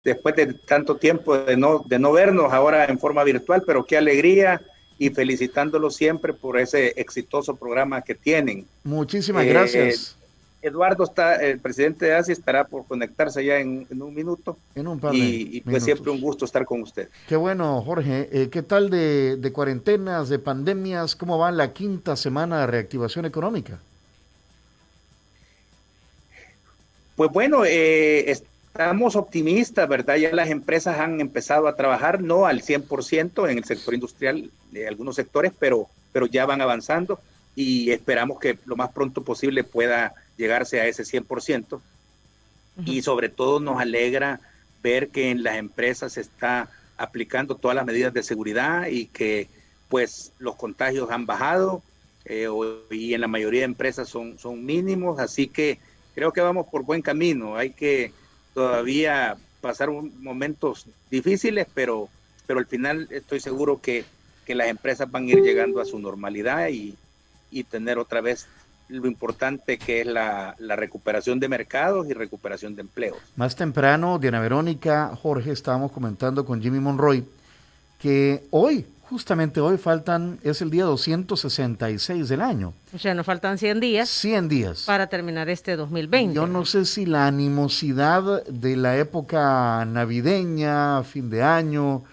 después de tanto tiempo de no vernos ahora en forma virtual, pero qué alegría y felicitándolos siempre por ese exitoso programa que tienen. Muchísimas Eh, gracias. Eduardo está, el presidente de ASI estará por conectarse ya en un minuto En un par de y pues siempre un minutos. gusto estar con usted. Qué bueno, Jorge. ¿Qué tal de cuarentenas, de pandemias? ¿Cómo va la quinta semana de reactivación económica? Pues bueno, estamos optimistas, ¿verdad? Ya las empresas han empezado a trabajar, no al 100% en el sector industrial de algunos sectores, pero ya van avanzando y esperamos que lo más pronto posible pueda llegarse a ese 100%. Y sobre todo nos alegra ver que en las empresas se está aplicando todas las medidas de seguridad y que pues los contagios han bajado y en la mayoría de empresas son mínimos, así que creo que vamos por buen camino. Hay que todavía pasar momentos difíciles, pero al final estoy seguro que las empresas van a ir llegando a su normalidad y tener otra vez lo importante que es la recuperación de mercados y recuperación de empleos. Más temprano, Diana Verónica, Jorge, estábamos comentando con Jimmy Monroy que hoy, justamente hoy, es el día 266 del año. O sea, nos faltan 100 días 100 días. para terminar este Yo 2020. no sé si la animosidad de la época navideña, fin de año,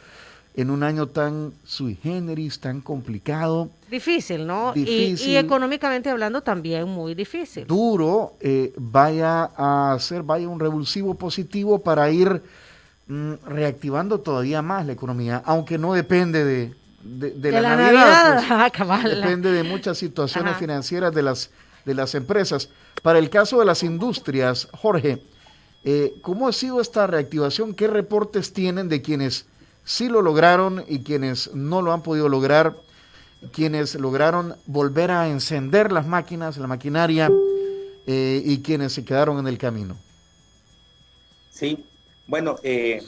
en un año tan sui generis, tan complicado, Difícil, ¿no? Y difícil, económicamente hablando también muy difícil. duro, vaya un revulsivo positivo para ir reactivando todavía más la economía, aunque no depende de De la la Navidad, Navidad, pues cabal. depende de muchas situaciones Ajá. financieras de las empresas. Para el caso de las industrias, Jorge, ¿cómo ha sido esta reactivación? ¿Qué reportes tienen de quienes sí lo lograron y quienes no lo han podido lograr? Quienes lograron volver a encender las máquinas, la maquinaria, y quienes se quedaron en el camino. Sí, bueno, en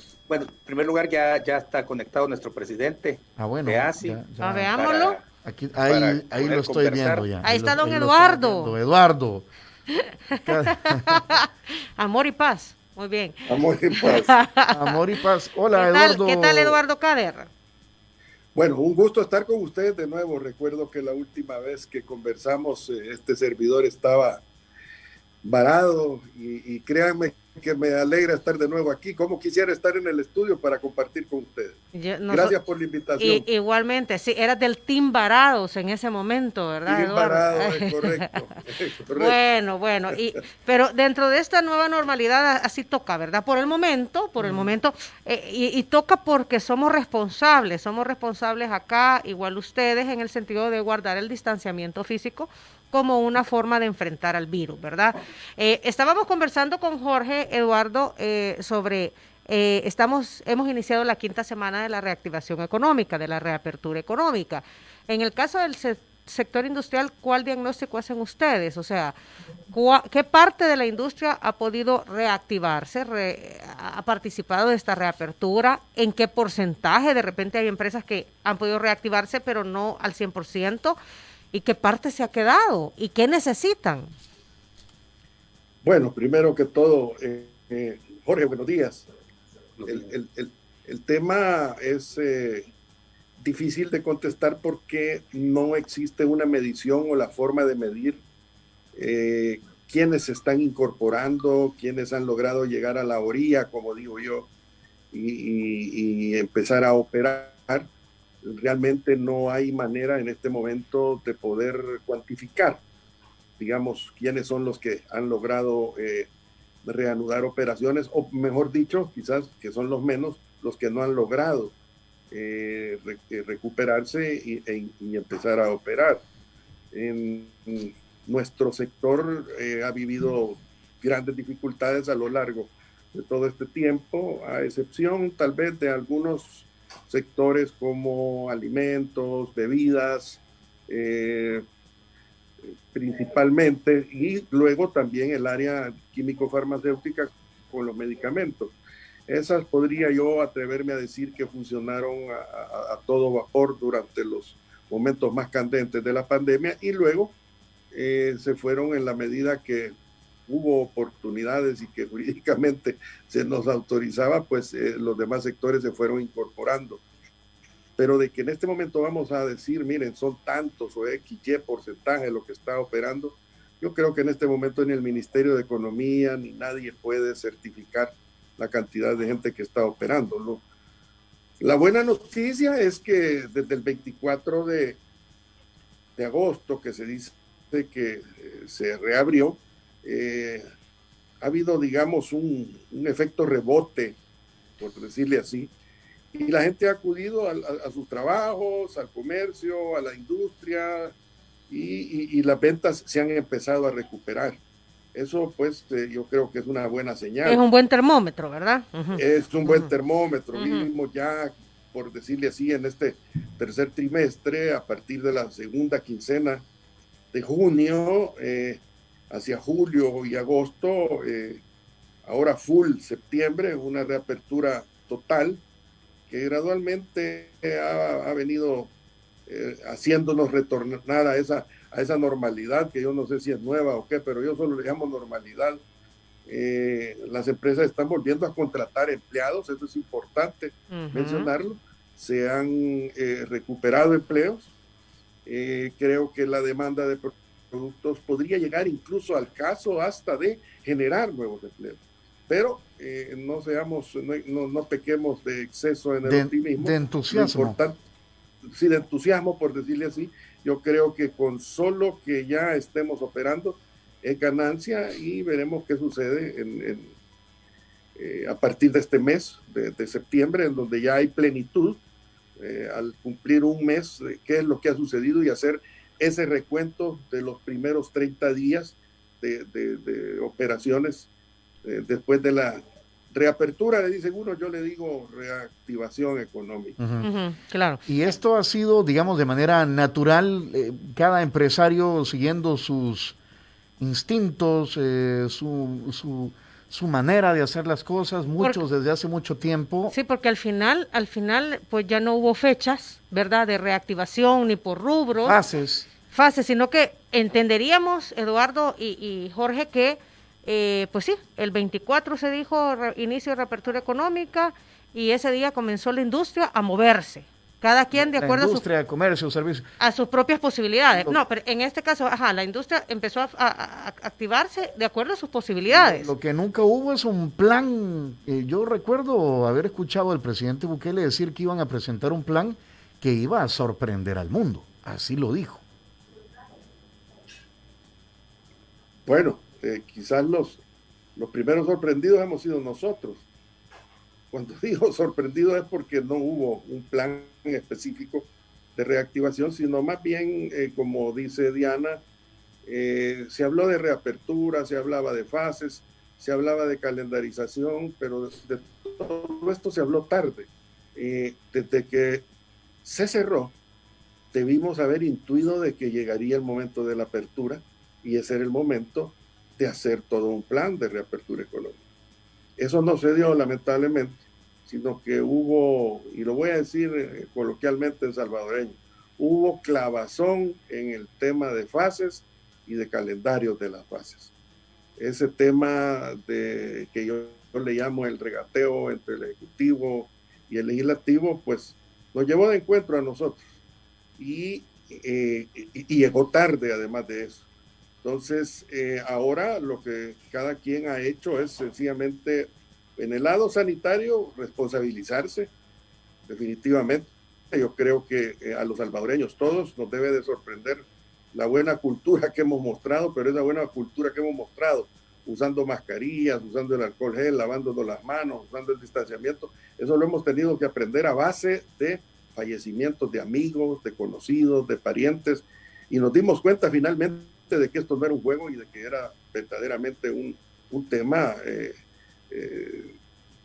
primer lugar ya está conectado nuestro presidente Ah, de bueno, ASI Veámoslo. para, aquí, para ahí lo poder estoy viendo conversar. ya, Ahí está don ahí lo estamos Eduardo. viendo. Eduardo. Amor y paz. Muy bien. Amor y paz. Amor y paz. Hola, ¿Qué tal Eduardo. Eduardo Cader? Bueno, un gusto estar con ustedes de nuevo. Recuerdo que la última vez que conversamos, este servidor estaba varado y créanme que me alegra estar de nuevo aquí. Como quisiera estar en el estudio para compartir con ustedes. Gracias por la invitación. Igualmente, sí, eras del Team Varados en ese momento, ¿verdad, Bien Eduardo? varado, es correcto. Bueno, pero dentro de esta nueva normalidad así toca, ¿verdad? Por el momento, y toca porque somos responsables acá, igual ustedes, en el sentido de guardar el distanciamiento físico como una forma de enfrentar al virus, ¿verdad? Estábamos conversando con Jorge Eduardo sobre hemos iniciado la quinta semana de la reactivación económica, de la reapertura económica. En el caso del sector industrial, ¿cuál diagnóstico hacen ustedes? O sea, ¿qué parte de la industria ha podido reactivarse, ha participado de esta reapertura? ¿En qué porcentaje? De repente hay empresas que han podido reactivarse, pero no al 100%. ¿Y qué parte se ha quedado? ¿Y qué necesitan? Bueno, primero que todo, Jorge, buenos días. El tema es difícil de contestar porque no existe una medición o la forma de medir quiénes se están incorporando, quiénes han logrado llegar a la orilla, como digo yo, y empezar a operar. Realmente no hay manera en este momento de poder cuantificar, digamos, quiénes son los que han logrado reanudar operaciones, o mejor dicho, quizás que son los menos, los que no han logrado recuperarse y empezar a operar. En nuestro sector ha vivido grandes dificultades a lo largo de todo este tiempo, a excepción tal vez de algunos sectores como alimentos, bebidas, principalmente, y luego también el área químico-farmacéutica con los medicamentos. Esas podría yo atreverme a decir que funcionaron a todo vapor durante los momentos más candentes de la pandemia y luego se fueron en la medida que hubo oportunidades y que jurídicamente se nos autorizaba, pues los demás sectores se fueron incorporando. Pero de que en este momento vamos a decir, miren, son tantos o X, Y porcentaje lo que está operando, yo creo que en este momento ni el Ministerio de Economía ni nadie puede certificar la cantidad de gente que está operando. La buena noticia es que desde el 24 de agosto, que se dice que se reabrió, ha habido, digamos, un efecto rebote, por decirle así, y la gente ha acudido a sus trabajos, al comercio, a la industria, y las ventas se han empezado a recuperar. Eso, pues, yo creo que es una buena señal. Es un buen termómetro, ¿verdad? Es un buen termómetro. Vimos ya, por decirle así, en este tercer trimestre, a partir de la segunda quincena de junio, hacia julio y agosto, ahora full septiembre, una reapertura total que gradualmente ha venido haciéndonos retornar a esa normalidad, que yo no sé si es nueva o qué, pero yo solo le llamo normalidad. Las empresas están volviendo a contratar empleados, eso es importante mencionarlo, se han recuperado empleos, creo que la demanda de productos podría llegar incluso al caso hasta de generar nuevos empleos, pero no pequemos de exceso en el optimismo. De entusiasmo. Sí, de entusiasmo, por decirle así. Yo creo que con solo que ya estemos operando es ganancia, y veremos qué sucede a partir de este mes de septiembre, en donde ya hay plenitud, al cumplir un mes, qué es lo que ha sucedido, y hacer ese recuento de los primeros 30 días de operaciones después de la reapertura, le dicen uno, yo le digo reactivación económica. Claro. Y esto ha sido, digamos, de manera natural, cada empresario siguiendo sus instintos, su manera de hacer las cosas, muchos desde hace mucho tiempo. Sí, porque al final, pues ya no hubo fechas, ¿verdad?, de reactivación ni por rubros. Fases, sino que entenderíamos, Eduardo y Jorge, que pues sí, el 24 se dijo inicio de reapertura económica, y ese día comenzó la industria a moverse. Cada quien de acuerdo comercio, servicios, a sus propias posibilidades. No, pero en este caso, la industria empezó a activarse de acuerdo a sus posibilidades. Lo que nunca hubo es un plan. Yo recuerdo haber escuchado al presidente Bukele decir que iban a presentar un plan que iba a sorprender al mundo. Así lo dijo. Bueno, quizás los primeros sorprendidos hemos sido nosotros. Cuando digo sorprendido es porque no hubo un plan específico de reactivación, sino más bien, como dice Diana, se habló de reapertura, se hablaba de fases, se hablaba de calendarización, pero de todo esto se habló tarde. Desde que se cerró, debimos haber intuido de que llegaría el momento de la apertura, y ese era el momento de hacer todo un plan de reapertura económica. Eso no se dio, lamentablemente, sino que hubo, y lo voy a decir coloquialmente en salvadoreño, hubo clavazón en el tema de fases y de calendarios de las fases. Ese tema que yo le llamo el regateo entre el Ejecutivo y el Legislativo, pues nos llevó de encuentro a nosotros, y llegó tarde además de eso. Entonces, ahora lo que cada quien ha hecho es sencillamente, en el lado sanitario, responsabilizarse, definitivamente. Yo creo que a los salvadoreños todos nos debe de sorprender la buena cultura que hemos mostrado, pero esa buena cultura que hemos mostrado, usando mascarillas, usando el alcohol gel, lavándonos las manos, usando el distanciamiento, eso lo hemos tenido que aprender a base de fallecimientos de amigos, de conocidos, de parientes, y nos dimos cuenta finalmente de que esto no era un juego y de que era verdaderamente un tema,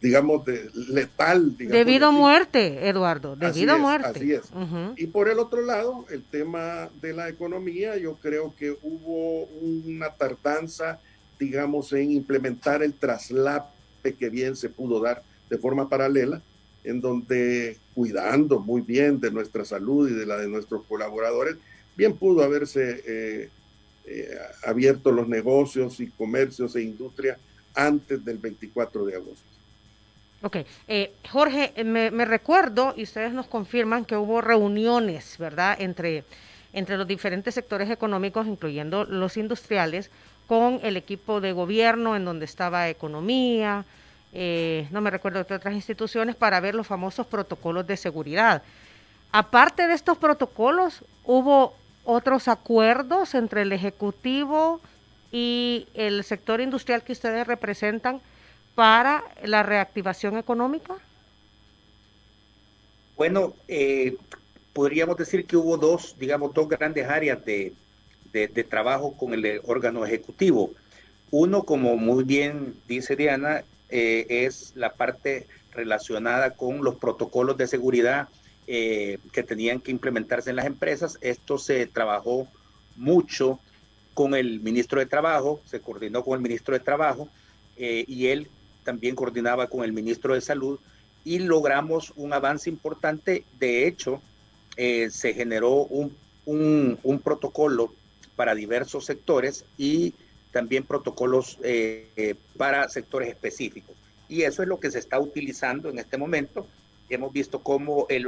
digamos, letal. Digamos, debido a muerte, Eduardo, debido a muerte. Así es. Y por el otro lado, el tema de la economía, yo creo que hubo una tardanza, digamos, en implementar el traslape que bien se pudo dar de forma paralela, en donde, cuidando muy bien de nuestra salud y de la de nuestros colaboradores, bien pudo haberse abiertos los negocios y comercios e industria antes del 24 de agosto. Ok, Jorge, me recuerdo, y ustedes nos confirman que hubo reuniones, ¿verdad?, entre los diferentes sectores económicos, incluyendo los industriales, con el equipo de gobierno, en donde estaba economía, no me recuerdo de otras instituciones, para ver los famosos protocolos de seguridad. Aparte de estos protocolos, ¿hubo otros acuerdos entre el Ejecutivo y el sector industrial que ustedes representan para la reactivación económica? Bueno, podríamos decir que hubo dos grandes áreas de trabajo con el órgano ejecutivo. Uno, como muy bien dice Diana, es la parte relacionada con los protocolos de seguridad que tenían que implementarse en las empresas. Esto se trabajó mucho con el ministro de Trabajo, se coordinó con el ministro de Trabajo y él también coordinaba con el ministro de Salud y logramos un avance importante. De hecho, se generó un protocolo para diversos sectores y también protocolos para sectores específicos. Y eso es lo que se está utilizando en este momento. Hemos visto cómo el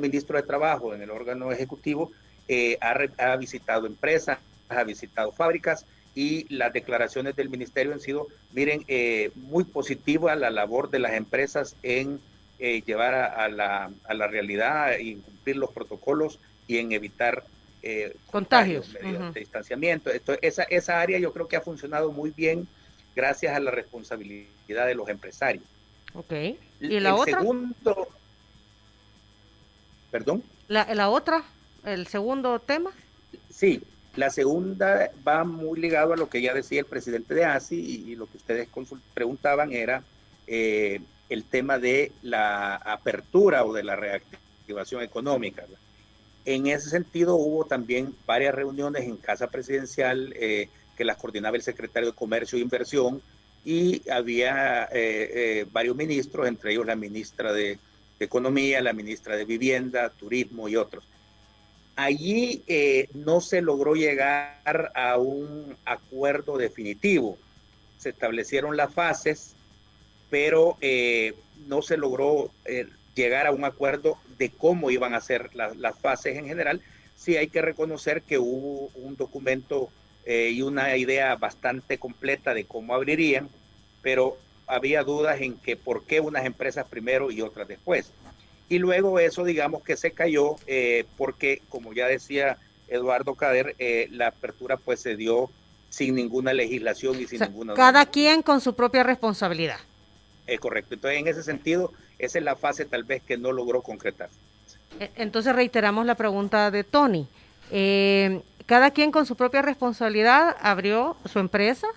ministro de Trabajo en el órgano ejecutivo ha visitado empresas, ha visitado fábricas, y las declaraciones del ministerio han sido, miren, muy positiva la labor de las empresas en llevar a la realidad y cumplir los protocolos y en evitar contagios mediante distanciamiento. Esa área yo creo que ha funcionado muy bien gracias a la responsabilidad de los empresarios. Ok. ¿Y la otra? Segundo, perdón. La otra, el segundo tema. Sí, la segunda va muy ligado a lo que ya decía el presidente de ASI y lo que ustedes preguntaban era el tema de la apertura o de la reactivación económica. En ese sentido hubo también varias reuniones en Casa Presidencial que las coordinaba el secretario de Comercio e Inversión y había varios ministros, entre ellos la ministra de Economía, la ministra de Vivienda, Turismo y otros. Allí no se logró llegar a un acuerdo definitivo. Se establecieron las fases, pero no se logró llegar a un acuerdo de cómo iban a ser las fases en general. Sí hay que reconocer que hubo un documento y una idea bastante completa de cómo abrirían, pero había dudas en que por qué unas empresas primero y otras después. Y luego eso, digamos que se cayó porque, como ya decía Eduardo Cader, la apertura pues se dio sin ninguna legislación y sin ninguna... Cada quien con su propia responsabilidad. Correcto. Entonces, en ese sentido, esa es la fase tal vez que no logró concretar. Entonces reiteramos la pregunta de Tony. Cada quien con su propia responsabilidad abrió su empresa.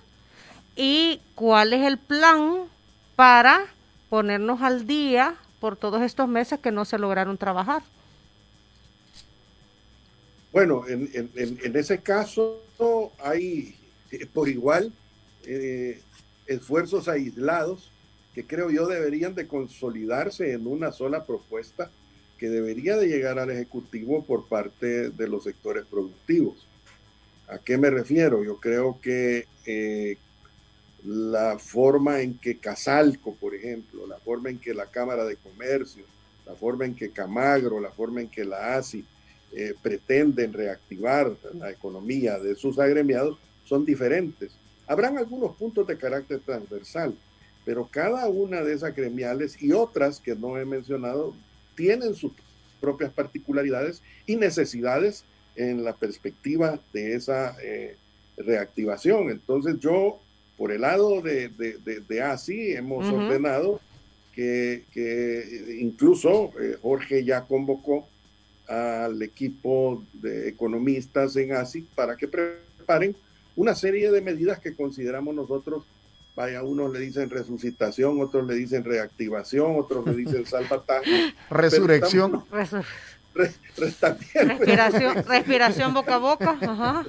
¿Y cuál es el plan para ponernos al día por todos estos meses que no se lograron trabajar? Bueno, en ese caso hay por igual esfuerzos aislados que creo yo deberían de consolidarse en una sola propuesta que debería de llegar al Ejecutivo por parte de los sectores productivos. ¿A qué me refiero? Yo creo que la forma en que Casalco, por ejemplo, la forma en que la Cámara de Comercio, la forma en que Camagro, la forma en que la ASI pretenden reactivar la economía de sus agremiados son diferentes. Habrán algunos puntos de carácter transversal, pero cada una de esas gremiales y otras que no he mencionado tienen sus propias particularidades y necesidades en la perspectiva de esa reactivación. Entonces yo, por el lado de ASI, hemos ordenado que incluso Jorge ya convocó al equipo de economistas en ASI para que preparen una serie de medidas que consideramos nosotros, vaya, unos le dicen resucitación, otros le dicen reactivación, otros le dicen salvataje. Resurrección. Respiración boca a boca. Ajá.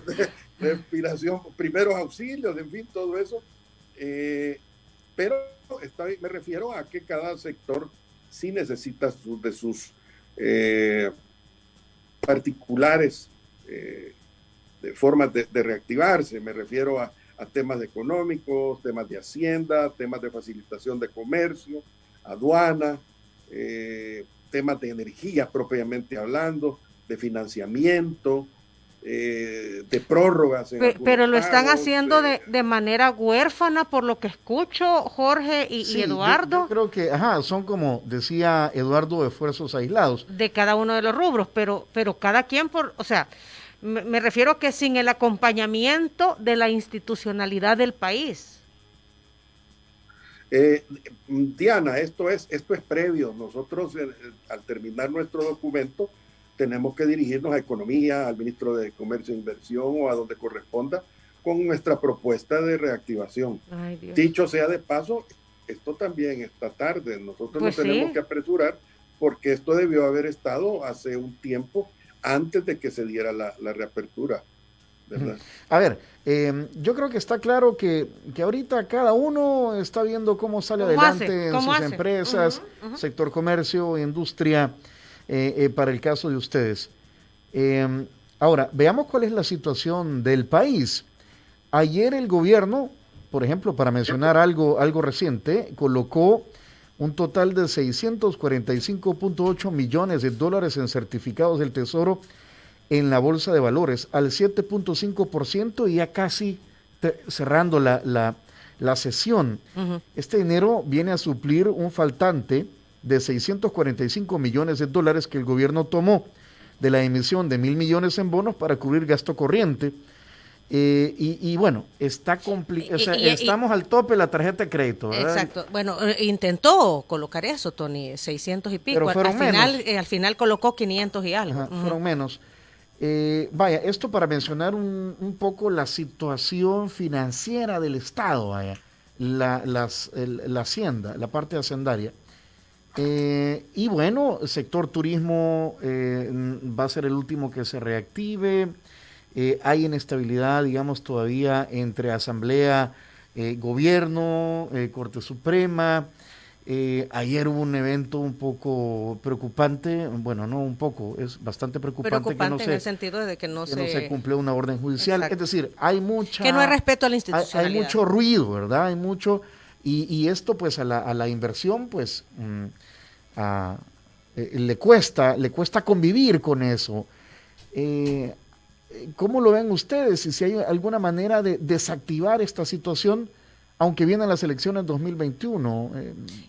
Respiración, primeros auxilios, en fin, todo eso. Pero me refiero a que cada sector sí necesita de sus particulares formas de reactivarse. Me refiero a temas económicos, temas de hacienda, temas de facilitación de comercio, aduana, temas de energía propiamente hablando, de financiamiento, de prórrogas. Pero lo están haciendo de manera huérfana, por lo que escucho, Jorge y Eduardo. Yo creo que, son como decía Eduardo, esfuerzos aislados. De cada uno de los rubros, pero cada quien o sea, me refiero a que sin el acompañamiento de la institucionalidad del país. Diana, esto es previo. Nosotros al terminar nuestro documento tenemos que dirigirnos a Economía, al ministro de Comercio e Inversión o a donde corresponda con nuestra propuesta de reactivación. Dicho sea de paso, esto también está tarde. Nosotros nos tenemos que apresurar porque esto debió haber estado hace un tiempo antes de que se diera la reapertura, ¿verdad? A ver, yo creo que está claro que ahorita cada uno está viendo cómo sale adelante en sus empresas, sector comercio, industria, para el caso de ustedes. Ahora, veamos cuál es la situación del país. Ayer el gobierno, por ejemplo, para mencionar algo reciente, colocó un total de 645.8 millones de dólares en certificados del Tesoro en la Bolsa de Valores, al 7.5% y ya casi cerrando la sesión. Este dinero viene a suplir un faltante de 645 millones de dólares que el gobierno tomó de la emisión de 1,000 millones en bonos para cubrir gasto corriente. Y bueno, está complicado, estamos al tope de la tarjeta de crédito, ¿verdad? Exacto. Bueno, intentó colocar eso, Tony, 600 y pico. Pero fueron al final colocó 500 y algo. Fueron menos. Vaya, esto para mencionar un poco la situación financiera del Estado, vaya, la hacienda, la parte hacendaria. Y bueno, el sector turismo va a ser el último que se reactive. Hay inestabilidad, digamos, todavía entre Asamblea, Gobierno, Corte Suprema. Ayer hubo un evento un poco preocupante, bueno, no un poco, es bastante preocupante que no en el sentido de que no se cumplió una orden judicial. Exacto. Es decir, hay mucha... Que no hay respeto a la institucionalidad. Hay mucho ruido, ¿verdad? Hay mucho... Y esto, pues, a la inversión, pues, le cuesta convivir con eso. ¿Cómo lo ven ustedes? Y si hay alguna manera de desactivar esta situación, aunque vienen las elecciones 2021.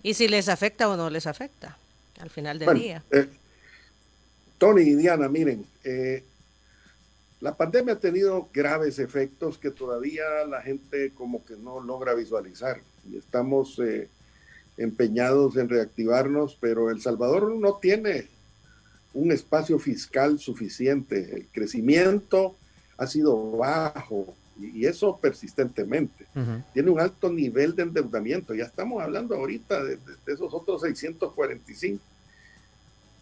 ¿Y si les afecta o no les afecta al final del día? Tony y Diana, miren, la pandemia ha tenido graves efectos que todavía la gente como que no logra visualizar. Y estamos empeñados en reactivarnos, pero El Salvador no tiene un espacio fiscal suficiente. El crecimiento ha sido bajo y eso persistentemente. Tiene un alto nivel de endeudamiento. Ya estamos hablando ahorita de esos otros 645.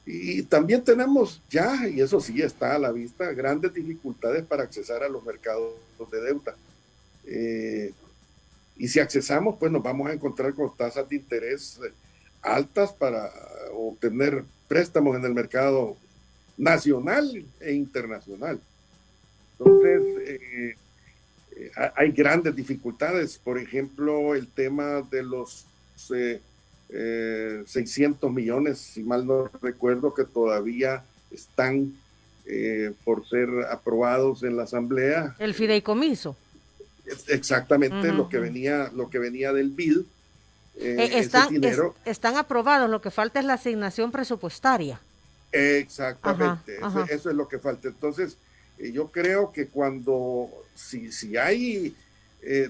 Y también tenemos ya, y eso sí está a la vista, grandes dificultades para accesar a los mercados de deuda. Y si accesamos, pues nos vamos a encontrar con tasas de interés altas para obtener préstamos en el mercado nacional e internacional. Entonces, hay grandes dificultades. Por ejemplo, el tema de los 600 millones, si mal no recuerdo, que todavía están por ser aprobados en la Asamblea. El fideicomiso. Exactamente, lo que venía del BID. Están aprobados, lo que falta es la asignación presupuestaria. Exactamente, eso es lo que falta. Entonces, yo creo que si hay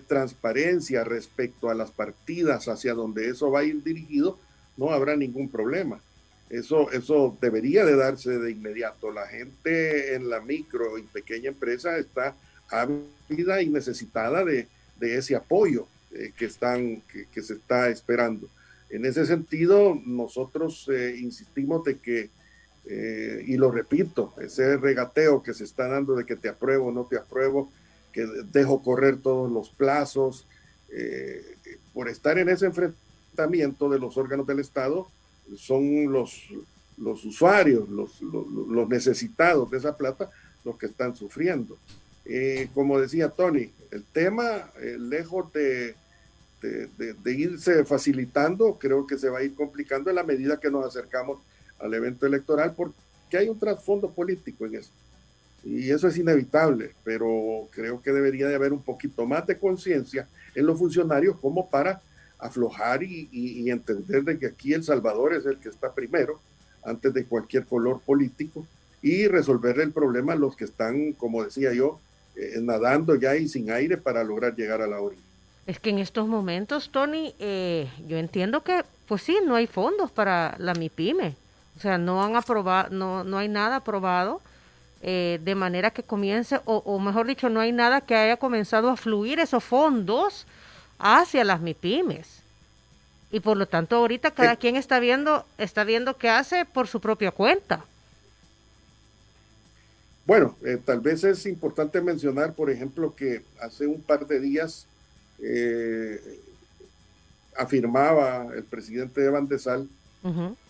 transparencia respecto a las partidas hacia donde eso va a ir dirigido, no habrá ningún problema. Eso debería de darse de inmediato. La gente en la micro y pequeña empresa está ávida y necesitada de ese apoyo que se está esperando. En ese sentido, nosotros insistimos de que, y lo repito, ese regateo que se está dando de que te apruebo o no te apruebo, que dejo correr todos los plazos, por estar en ese enfrentamiento de los órganos del Estado, son los usuarios, los necesitados de esa plata, los que están sufriendo. como decía Tony, el tema, lejos de irse facilitando, creo que se va a ir complicando en la medida que nos acercamos al evento electoral, porque hay un trasfondo político en eso. Y eso es inevitable, pero creo que debería de haber un poquito más de conciencia en los funcionarios como para aflojar y entender de que aquí El Salvador es el que está primero, antes de cualquier color político, y resolver el problema a los que están, como decía yo, nadando ya y sin aire para lograr llegar a la orilla. Es que en estos momentos, Tony, yo entiendo que, pues sí, no hay fondos para la MIPYME. O sea, no han aprobado, no hay nada aprobado de manera que comience, o mejor dicho, no hay nada que haya comenzado a fluir esos fondos hacia las MIPYMES. Y por lo tanto, ahorita cada quien está viendo qué hace por su propia cuenta. Bueno, tal vez es importante mencionar, por ejemplo, que hace un par de días afirmaba el presidente de Bandesal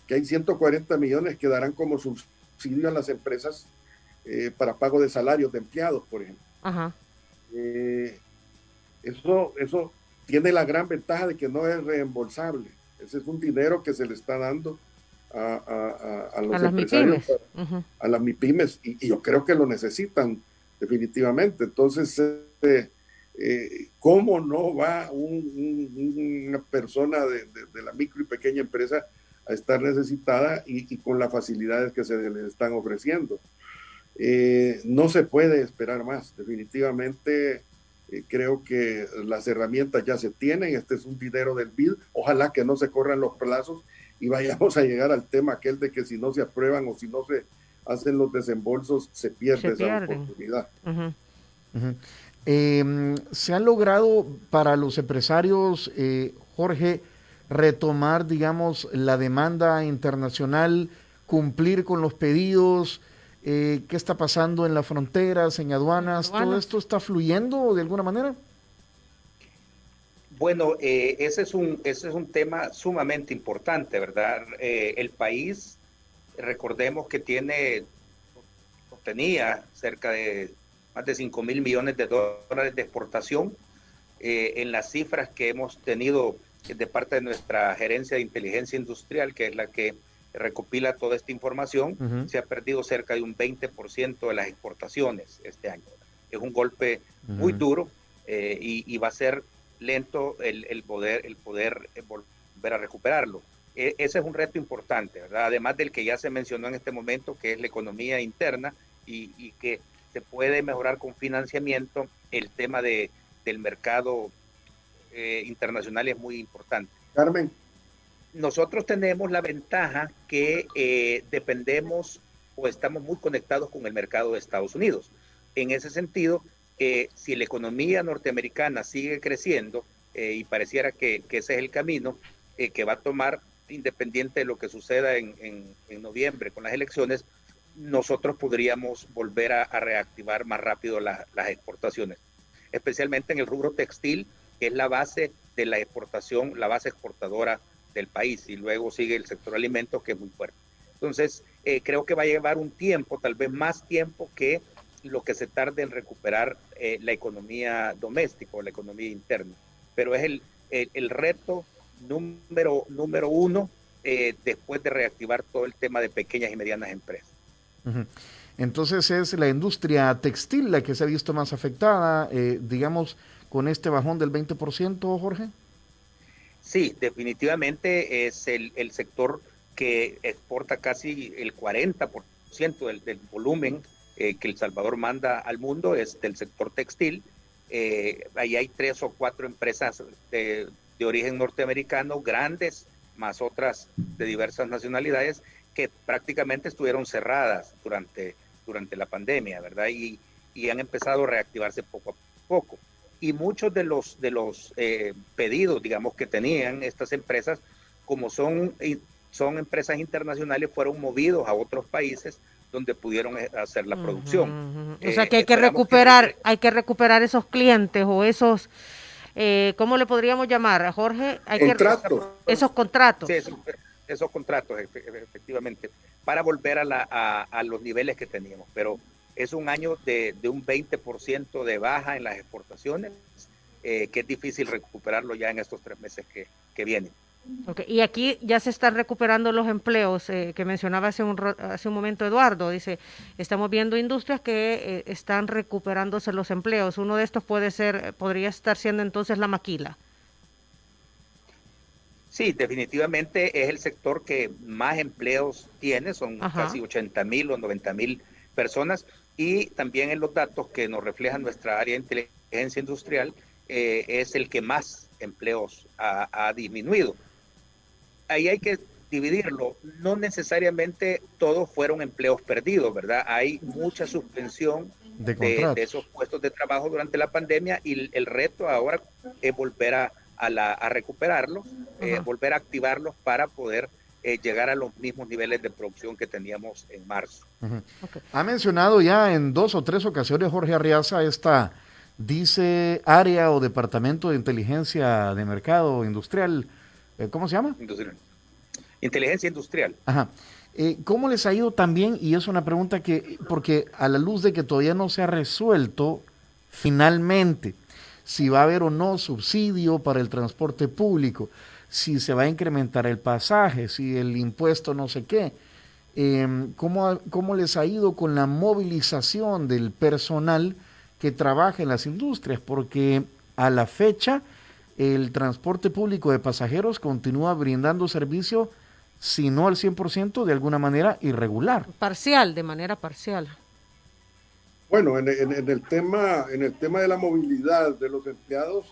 que hay 140 millones que darán como subsidio a las empresas para pago de salarios de empleados, por ejemplo. Eso tiene la gran ventaja de que no es reembolsable. Ese es un dinero que se le está dando a los empresarios, a las MIPYMES, y yo creo que lo necesitan definitivamente. Entonces, ¿cómo no va una persona de la micro y pequeña empresa a estar necesitada y con las facilidades que se le están ofreciendo? No se puede esperar más, definitivamente. Creo que las herramientas ya se tienen. Este es un dinero del BID, ojalá que no se corran los plazos y vayamos a llegar al tema aquel de que si no se aprueban o si no se hacen los desembolsos, se pierde esa oportunidad. ¿Se ha logrado para los empresarios, Jorge, retomar, digamos, la demanda internacional, cumplir con los pedidos? ¿Qué está pasando en las fronteras, en aduanas? ¿Todo esto está fluyendo de alguna manera? Bueno, ese es un tema sumamente importante, ¿verdad? El país, recordemos que tenía cerca de más de 5,000 millones de dólares de exportación. En las cifras que hemos tenido de parte de nuestra gerencia de inteligencia industrial, que es la que recopila toda esta información, se ha perdido cerca de un 20% de las exportaciones este año. Es un golpe muy duro y va a ser lento el poder volver a recuperarlo. Ese es un reto importante, ¿verdad? Además del que ya se mencionó en este momento, que es la economía interna y que se puede mejorar con financiamiento. El tema del mercado internacional es muy importante. Carmen. Nosotros tenemos la ventaja que dependemos o estamos muy conectados con el mercado de Estados Unidos. En ese sentido, si la economía norteamericana sigue creciendo y pareciera que ese es el camino que va a tomar, independiente de lo que suceda en noviembre con las elecciones, nosotros podríamos volver a reactivar más rápido las exportaciones, especialmente en el rubro textil, que es la base de la exportación, la base exportadora del país, y luego sigue el sector alimentos, que es muy fuerte. Entonces, creo que va a llevar un tiempo, tal vez más tiempo que lo que se tarde en recuperar la economía doméstica o la economía interna. Pero es el reto número uno después de reactivar todo el tema de pequeñas y medianas empresas. Entonces es la industria textil la que se ha visto más afectada, digamos, con este bajón del 20%, Jorge. Sí, definitivamente es el sector que exporta casi el 40% del volumen que El Salvador manda al mundo, es del sector textil. Ahí hay 3 o 4 empresas de origen norteamericano, grandes, más otras de diversas nacionalidades, que prácticamente estuvieron cerradas durante la pandemia, ¿verdad? Y han empezado a reactivarse poco a poco. Y muchos de los pedidos, digamos, que tenían estas empresas, como son empresas internacionales, fueron movidos a otros países donde pudieron hacer la producción. O sea que hay que recuperar esos clientes o esos, ¿cómo le podríamos llamar, Jorge? Esos contratos. Sí, esos contratos, efectivamente, para volver a los niveles que teníamos. Pero es un año de un 20% de baja en las exportaciones, que es difícil recuperarlo ya en estos 3 meses que vienen. Okay. Y aquí ya se están recuperando los empleos que mencionaba hace un momento Eduardo. Dice, estamos viendo industrias que están recuperándose los empleos. Uno de estos podría estar siendo entonces la maquila. Sí, definitivamente es el sector que más empleos tiene, son casi 80,000 o 90,000 personas, y también en los datos que nos refleja nuestra área de inteligencia industrial, es el que más empleos ha disminuido. Ahí hay que dividirlo, no necesariamente todos fueron empleos perdidos, ¿verdad? Hay mucha suspensión de esos puestos de trabajo durante la pandemia, y el reto ahora es volver a recuperarlos, volver a activarlos para poder llegar a los mismos niveles de producción que teníamos en marzo. Okay. Ha mencionado ya en 2 o 3 ocasiones Jorge Arriaza dice área o departamento de inteligencia de mercado industrial. ¿Cómo se llama? Inteligencia industrial. Ajá. ¿Cómo les ha ido también? Y es una pregunta porque a la luz de que todavía no se ha resuelto finalmente si va a haber o no subsidio para el transporte público, si se va a incrementar el pasaje, si el impuesto no sé qué, ¿cómo les ha ido con la movilización del personal que trabaja en las industrias? Porque a la fecha el transporte público de pasajeros continúa brindando servicio, si no al 100%, de alguna manera irregular. De manera parcial. Bueno, en el tema de la movilidad de los empleados,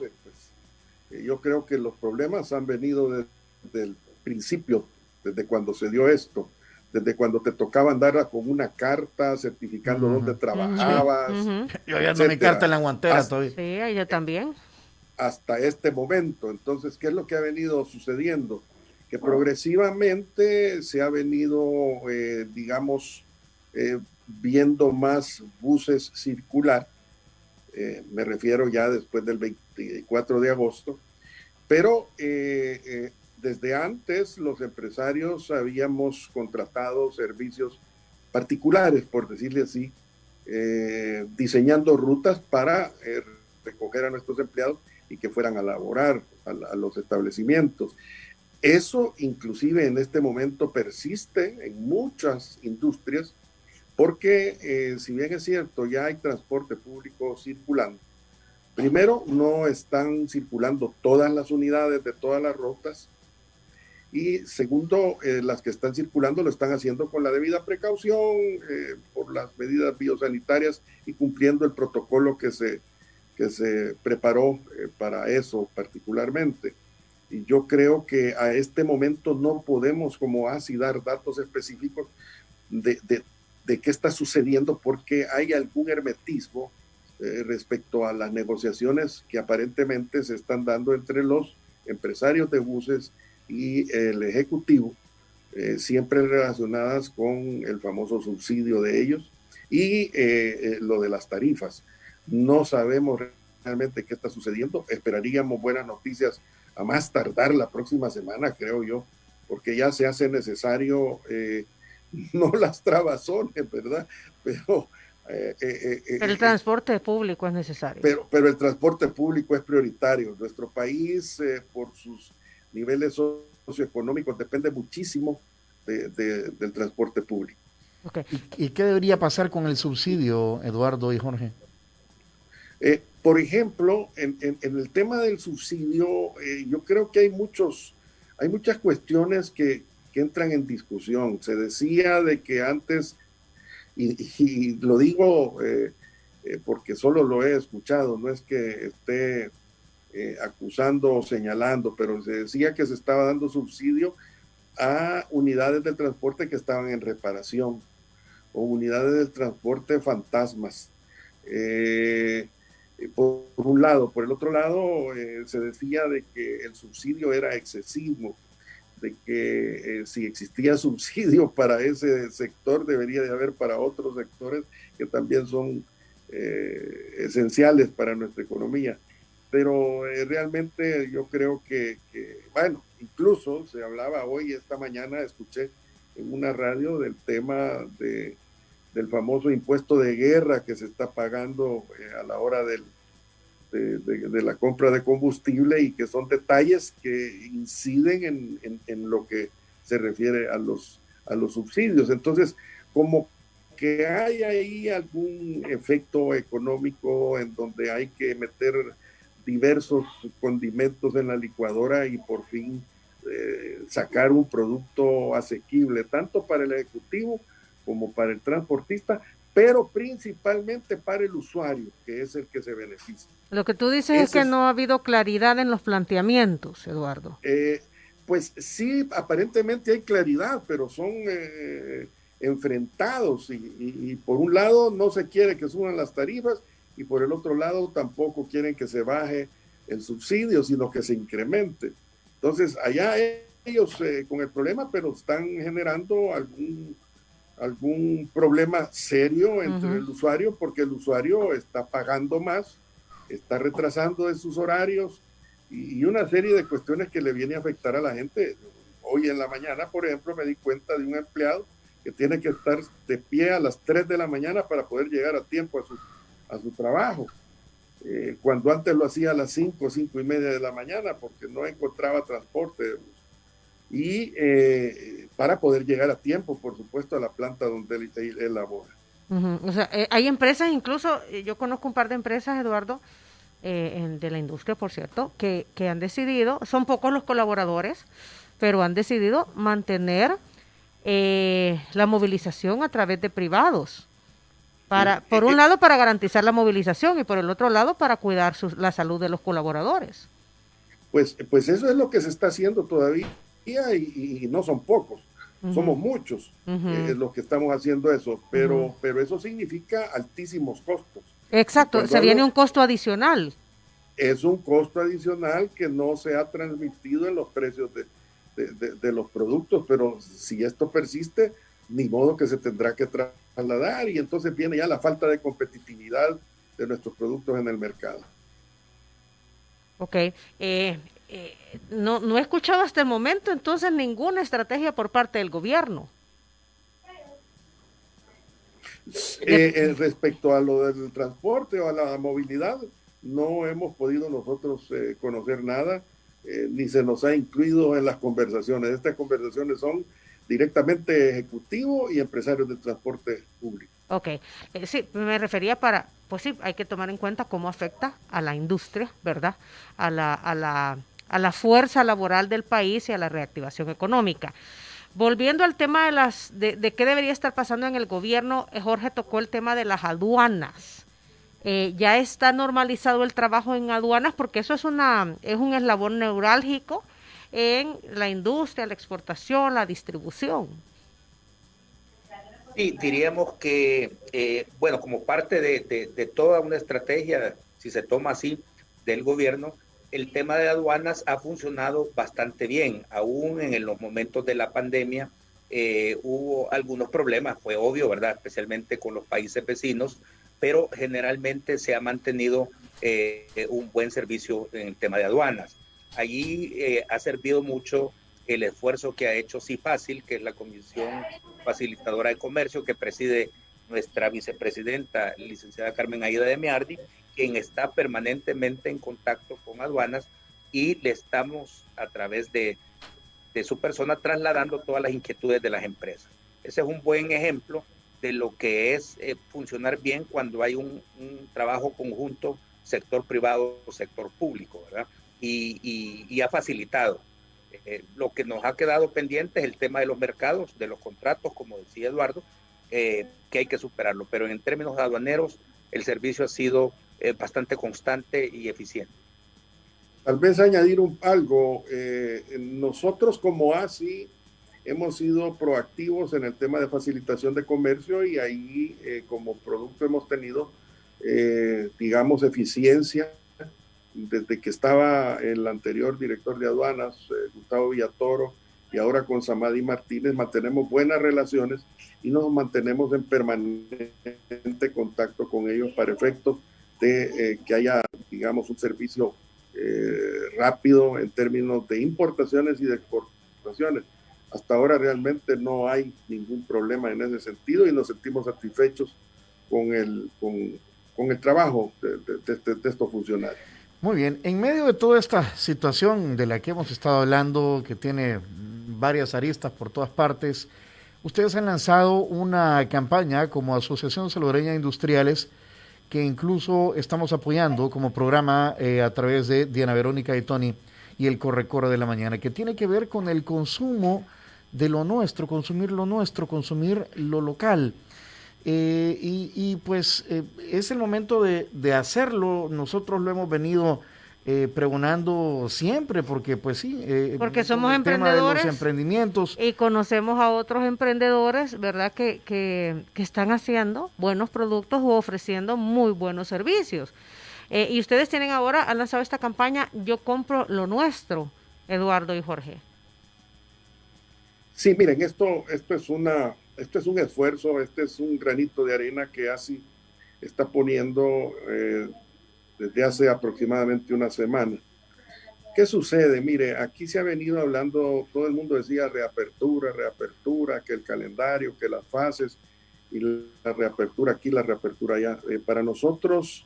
yo creo que los problemas han venido desde el principio, desde cuando se dio esto, desde cuando te tocaba andar con una carta certificando dónde trabajabas. Yo ya no mi carta en la guantera todavía. Sí, yo también. Hasta este momento. Entonces, ¿qué es lo que ha venido sucediendo? Que progresivamente se ha venido, viendo más buses circular, me refiero ya después del 24 de agosto, pero desde antes los empresarios habíamos contratado servicios particulares, por decirle así, diseñando rutas para recoger a nuestros empleados y que fueran a laborar a los establecimientos. Eso inclusive en este momento persiste en muchas industrias, porque si bien es cierto, ya hay transporte público circulando, primero no están circulando todas las unidades de todas las rutas, y segundo, las que están circulando lo están haciendo con la debida precaución, por las medidas biosanitarias y cumpliendo el protocolo que se preparó para eso particularmente. Y yo creo que a este momento no podemos como así dar datos específicos de qué está sucediendo, porque hay algún hermetismo respecto a las negociaciones que aparentemente se están dando entre los empresarios de buses y el ejecutivo, siempre relacionadas con el famoso subsidio de ellos y lo de las tarifas. No sabemos realmente qué está sucediendo. Esperaríamos buenas noticias a más tardar la próxima semana, creo yo, porque ya se hace necesario, no las trabazones, ¿verdad? Pero el transporte público es necesario. Pero el transporte público es prioritario. Nuestro país, por sus niveles socioeconómicos, depende muchísimo del transporte público. Okay. ¿Y qué debería pasar con el subsidio, Eduardo y Jorge? Por ejemplo, en el tema del subsidio, yo creo que hay muchas cuestiones que entran en discusión. Se decía de que antes, y lo digo porque solo lo he escuchado, no es que esté acusando o señalando, pero se decía que se estaba dando subsidio a unidades de transporte que estaban en reparación o unidades de transporte fantasmas. Por un lado. Por el otro lado, se decía de que el subsidio era excesivo, de que si existía subsidio para ese sector, debería de haber para otros sectores que también son esenciales para nuestra economía. Pero realmente yo creo que, bueno, incluso se hablaba hoy, esta mañana, escuché en una radio del tema de del famoso impuesto de guerra que se está pagando a la hora de la compra de combustible, y que son detalles que inciden en lo que se refiere a los subsidios. Entonces, como que hay ahí algún efecto económico en donde hay que meter diversos condimentos en la licuadora y por fin sacar un producto asequible, tanto para el ejecutivo como para el transportista, pero principalmente para el usuario, que es el que se beneficia. Lo que tú dices es que no ha habido claridad en los planteamientos, Eduardo. Pues sí, aparentemente hay claridad, pero son enfrentados, y por un lado no se quiere que suban las tarifas, y por el otro lado tampoco quieren que se baje el subsidio, sino que se incremente. Entonces, allá ellos con el problema, pero están generando algún problema serio entre el usuario, porque el usuario está pagando más, está retrasando de sus horarios, y una serie de cuestiones que le viene a afectar a la gente. Hoy en la mañana, por ejemplo, me di cuenta de un empleado que tiene que estar de pie a las 3 de la mañana para poder llegar a tiempo a su trabajo, cuando antes lo hacía a las 5:30 de la mañana, porque no encontraba transporte, y para poder llegar a tiempo, por supuesto, a la planta donde él labora. O sea, hay empresas, incluso yo conozco un par de empresas, Eduardo, de la industria, por cierto, que han decidido, son pocos los colaboradores, pero han decidido mantener la movilización a través de privados. Por un lado, para garantizar la movilización, y por el otro lado, para cuidar la salud de los colaboradores. Pues eso es lo que se está haciendo todavía, y no son pocos, somos muchos los que estamos haciendo eso, pero eso significa altísimos costos. Exacto, se viene un costo adicional. Es un costo adicional que no se ha transmitido en los precios de los productos, pero si esto persiste, ni modo que se tendrá que trasladar, y entonces viene ya la falta de competitividad de nuestros productos en el mercado. Ok, no he escuchado hasta el momento entonces ninguna estrategia por parte del gobierno. Respecto a lo del transporte o a la movilidad, no hemos podido nosotros conocer nada, ni se nos ha incluido en las conversaciones. Estas conversaciones son directamente ejecutivo y empresarios de transporte público. Ok, sí, me refería pues sí, hay que tomar en cuenta cómo afecta a la industria, ¿verdad? A la fuerza laboral del país y a la reactivación económica. Volviendo al tema de qué debería estar pasando en el gobierno, Jorge tocó el tema de las aduanas. Ya está normalizado el trabajo en aduanas, porque eso es un eslabón neurálgico en la industria, la exportación, la distribución. Sí, diríamos que, bueno, como parte de toda una estrategia, si se toma así, del gobierno, el tema de aduanas ha funcionado bastante bien. Aún en los momentos de la pandemia hubo algunos problemas, fue obvio, ¿verdad? Especialmente con los países vecinos, pero generalmente se ha mantenido un buen servicio en el tema de aduanas. Allí ha servido mucho el esfuerzo que ha hecho CIFACIL, que es la Comisión Facilitadora de Comercio, que preside nuestra vicepresidenta, licenciada Carmen Aida de Meardi, quien está permanentemente en contacto con aduanas, y le estamos a través de su persona trasladando todas las inquietudes de las empresas. Ese es un buen ejemplo de lo que es funcionar bien cuando hay un trabajo conjunto, sector privado, sector público, ¿verdad? Y ha facilitado. Lo que nos ha quedado pendiente es el tema de los mercados, de los contratos, como decía Eduardo, que hay que superarlo, pero en términos aduaneros el servicio ha sido bastante constante y eficiente. Tal vez añadir algo, nosotros como ASI hemos sido proactivos en el tema de facilitación de comercio, y ahí como producto hemos tenido, digamos, eficiencia. Desde que estaba el anterior director de aduanas, Gustavo Villatoro, y ahora con Samadi Martínez, mantenemos buenas relaciones y nos mantenemos en permanente contacto con ellos para efectos de que haya, digamos, un servicio rápido en términos de importaciones y de exportaciones. hasta ahora realmente no hay ningún problema en ese sentido y nos sentimos satisfechos con el trabajo de estos funcionarios. Muy bien, en medio de toda esta situación de la que hemos estado hablando, que tiene varias aristas por todas partes, ustedes han lanzado una campaña como Asociación Salvadoreña de Industriales, que incluso estamos apoyando como programa a través de Diana Verónica y Tony y el Corre de la Mañana, que tiene que ver con el consumo de lo nuestro, consumir lo local. Pues es el momento de hacerlo. Nosotros lo hemos venido pregonando siempre, porque pues sí, porque somos el emprendedores, tema de los emprendimientos, y conocemos a otros emprendedores, ¿verdad? Que están haciendo buenos productos o ofreciendo muy buenos servicios. Y ustedes han lanzado esta campaña, Yo compro lo nuestro, Eduardo y Jorge. Sí, miren, esto es un esfuerzo, este es un granito de arena que ASI está poniendo desde hace aproximadamente una semana. ¿Qué sucede? Mire, aquí se ha venido hablando, todo el mundo decía reapertura, que el calendario, que las fases, y la reapertura aquí, la reapertura allá. Para nosotros,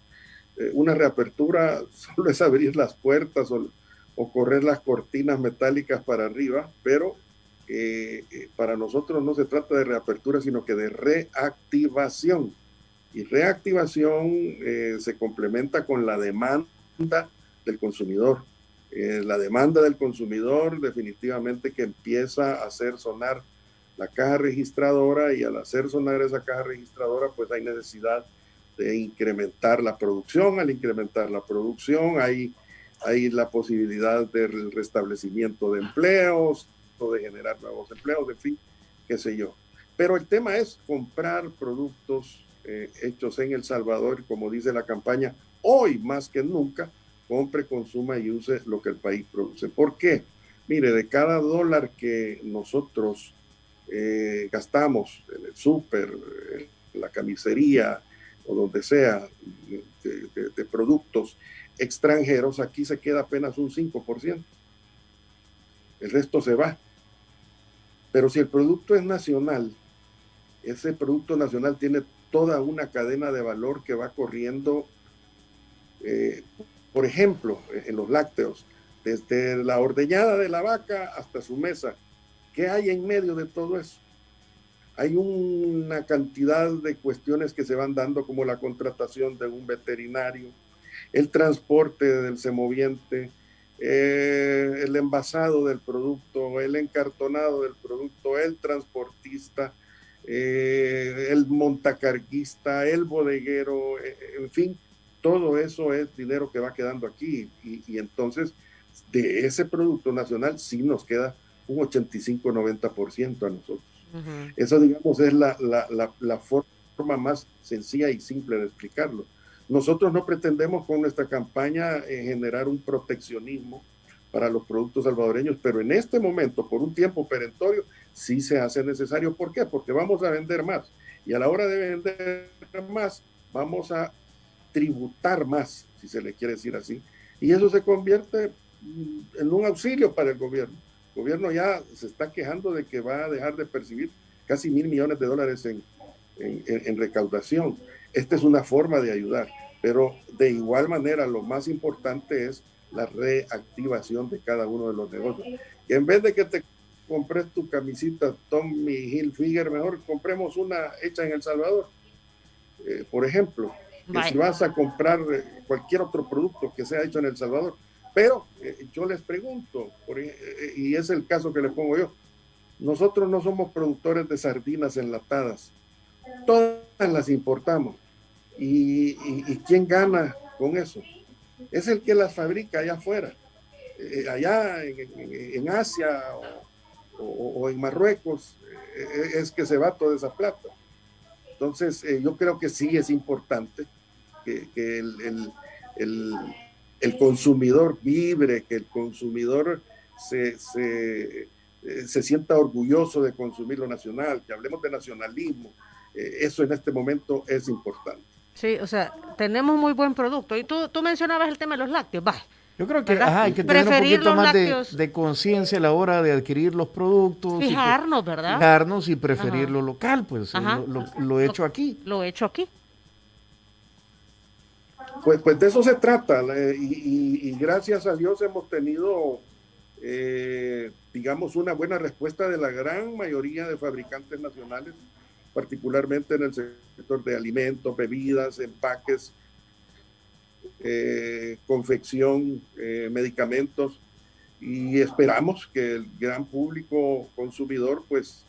una reapertura solo es abrir las puertas o correr las cortinas metálicas para arriba, pero para nosotros no se trata de reapertura, sino que de reactivación. Y reactivación se complementa con la demanda del consumidor. La demanda del consumidor definitivamente que empieza a hacer sonar la caja registradora, y al hacer sonar esa caja registradora pues hay necesidad de incrementar la producción. Al incrementar la producción hay la posibilidad del restablecimiento de empleos o de generar nuevos empleos, en fin, qué sé yo. Pero el tema es comprar productos hechos en El Salvador, como dice la campaña, hoy más que nunca, compre, consuma y use lo que el país produce. ¿Por qué? Mire, de cada dólar que nosotros gastamos en el súper, en la camisería o donde sea, de productos extranjeros, aquí se queda apenas un 5%. El resto se va. Pero si el producto es nacional, ese producto nacional tiene toda una cadena de valor que va corriendo, por ejemplo, en los lácteos, desde la ordeñada de la vaca hasta su mesa. ¿Qué hay en medio de todo eso? Hay una cantidad de cuestiones que se van dando, como la contratación de un veterinario, el transporte del semoviente, el envasado del producto, el encartonado del producto, el transportista, el montacarguista, el bodeguero, en fin, todo eso es dinero que va quedando aquí, y entonces de ese producto nacional sí nos queda un 85-90% a nosotros. Uh-huh. Eso, digamos, es la forma más sencilla y simple de explicarlo. Nosotros no pretendemos con nuestra campaña generar un proteccionismo para los productos salvadoreños, pero en este momento, por un tiempo perentorio, sí se hace necesario. ¿Por qué? Porque vamos a vender más, y a la hora de vender más, vamos a tributar más, si se le quiere decir así, y eso se convierte en un auxilio para el gobierno. El gobierno ya se está quejando de que va a dejar de percibir casi $1,000 millones en recaudación. Esta es una forma de ayudar, pero de igual manera lo más importante es la reactivación de cada uno de los negocios. Y en vez de que te compres tu camisita Tommy Hilfiger, mejor compremos una hecha en El Salvador. Por ejemplo, si vas a comprar cualquier otro producto que sea hecho en El Salvador. Pero yo les pregunto, y es el caso que les pongo yo, nosotros no somos productores de sardinas enlatadas, todas las importamos. ¿Y quién gana con eso? Es el que las fabrica allá afuera, allá en Asia o en Marruecos, es que se va toda esa plata. Entonces yo creo que sí es importante que el consumidor vibre, que el consumidor se sienta orgulloso de consumir lo nacional, que hablemos de nacionalismo. Eso en este momento es importante. Sí, o sea, tenemos muy buen producto. Y tú mencionabas el tema de los lácteos. Yo creo que ¿verdad? hay que tener un Preferir poquito los más lácteos. de conciencia a la hora de adquirir los productos. Fijarnos, ¿verdad? Fijarnos y preferir Ajá. lo local, pues, Ajá. lo hecho aquí. Lo hecho aquí. Pues de eso se trata, y gracias a Dios hemos tenido, digamos, una buena respuesta de la gran mayoría de fabricantes nacionales, particularmente en el sector de alimentos, bebidas, empaques, confección, medicamentos, y esperamos que el gran público consumidor pues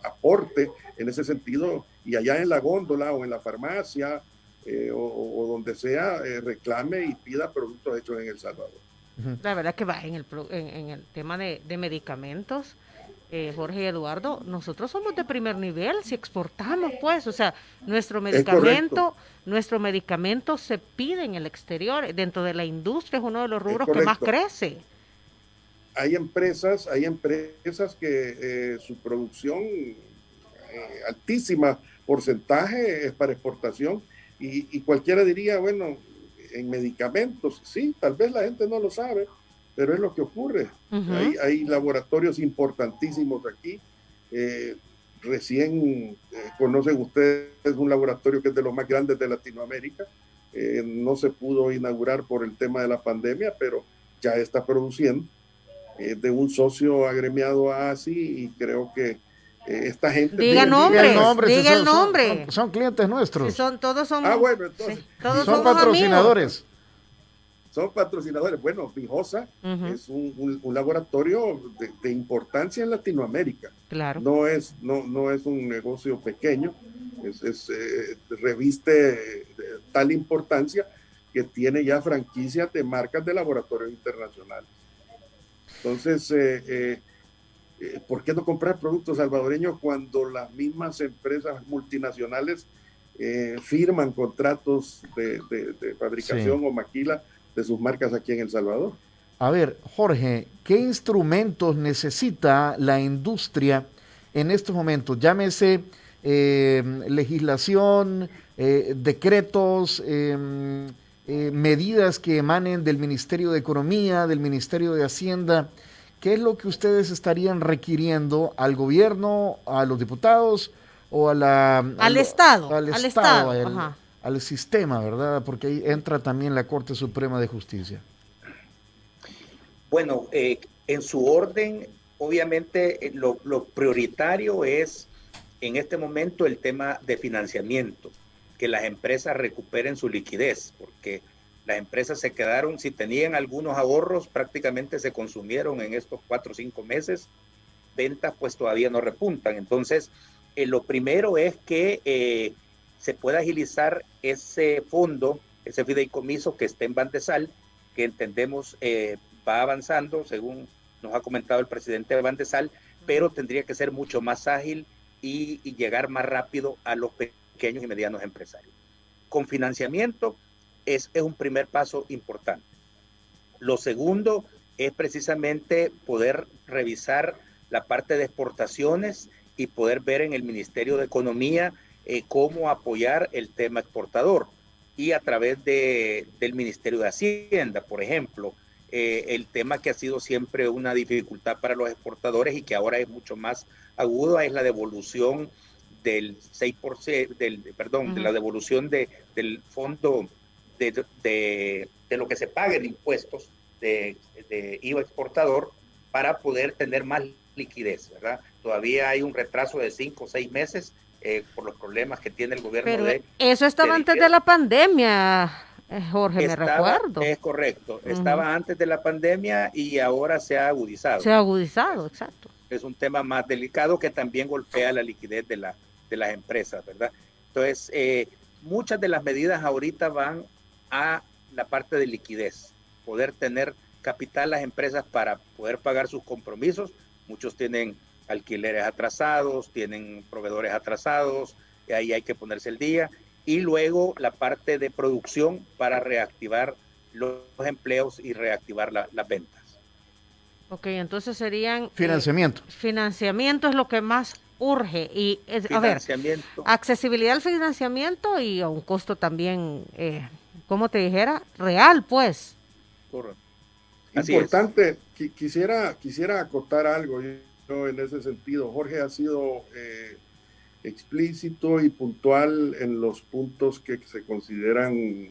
aporte en ese sentido, y allá en la góndola o en la farmacia o donde sea, reclame y pida productos hechos en El Salvador. La verdad que va en el tema de medicamentos, Jorge y Eduardo, nosotros somos de primer nivel si exportamos, pues, o sea, nuestro medicamento se pide en el exterior, dentro de la industria es uno de los rubros que más crece. Hay empresas que su producción, altísima porcentaje, es para exportación, y cualquiera diría, bueno, en medicamentos, sí, tal vez la gente no lo sabe, pero es lo que ocurre. Hay laboratorios importantísimos aquí. Recién conocen ustedes un laboratorio que es de los más grandes de Latinoamérica. No se pudo inaugurar por el tema de la pandemia, pero ya está produciendo, de un socio agremiado a ASI, y creo que esta gente... Diga el nombre. Son clientes nuestros. Sí, todos son... Bueno, entonces... Sí, todos son patrocinadores. Amigos. Son patrocinadores. Bueno, Vijosa es un laboratorio de importancia en Latinoamérica. Claro. No es un negocio pequeño, reviste tal importancia que tiene ya franquicias de marcas de laboratorios internacionales. Entonces, ¿por qué no comprar productos salvadoreños cuando las mismas empresas multinacionales firman contratos de fabricación o maquila de sus marcas aquí en El Salvador? A ver, Jorge, ¿qué instrumentos necesita la industria en estos momentos? Llámese legislación, decretos, medidas que emanen del Ministerio de Economía, del Ministerio de Hacienda. ¿Qué es lo que ustedes estarían requiriendo al gobierno, a los diputados o al Estado, al sistema, ¿verdad? Porque ahí entra también la Corte Suprema de Justicia. Bueno, en su orden, obviamente lo prioritario es en este momento el tema de financiamiento, que las empresas recuperen su liquidez, porque las empresas se quedaron, si tenían algunos ahorros, prácticamente se consumieron en estos 4 o 5 meses, ventas pues todavía no repuntan. Entonces, lo primero es que se pueda agilizar ese fondo, ese fideicomiso que está en Bandesal, que entendemos va avanzando, según nos ha comentado el presidente de Bandesal, pero tendría que ser mucho más ágil y llegar más rápido a los pequeños y medianos empresarios. Con financiamiento es un primer paso importante. Lo segundo es precisamente poder revisar la parte de exportaciones y poder ver en el Ministerio de Economía cómo apoyar el tema exportador, y a través del Ministerio de Hacienda, por ejemplo, el tema que ha sido siempre una dificultad para los exportadores y que ahora es mucho más agudo es la devolución del 6%, de la devolución del fondo de lo que se pague de impuestos de IVA exportador, para poder tener más liquidez, ¿verdad? Todavía hay un retraso de 5 o 6 meses por los problemas que tiene el gobierno. Pero eso estaba antes de la pandemia, Jorge, me recuerdo. Es correcto, estaba antes de la pandemia y ahora se ha agudizado. Se ha agudizado, exacto. Es un tema más delicado que también golpea la liquidez de las empresas, ¿verdad? Entonces, muchas de las medidas ahorita van a la parte de liquidez, poder tener capital las empresas para poder pagar sus compromisos. Muchos tienen alquileres atrasados, tienen proveedores atrasados, y ahí hay que ponerse el día. Y luego la parte de producción para reactivar los empleos y reactivar las ventas. Ok, entonces serían... Financiamiento. Financiamiento es lo que más urge. Y a ver, accesibilidad al financiamiento y a un costo también, como te dijera, real, pues. doctora. Así Importante, quisiera acotar algo yo en ese sentido. Jorge ha sido explícito y puntual en los puntos que se consideran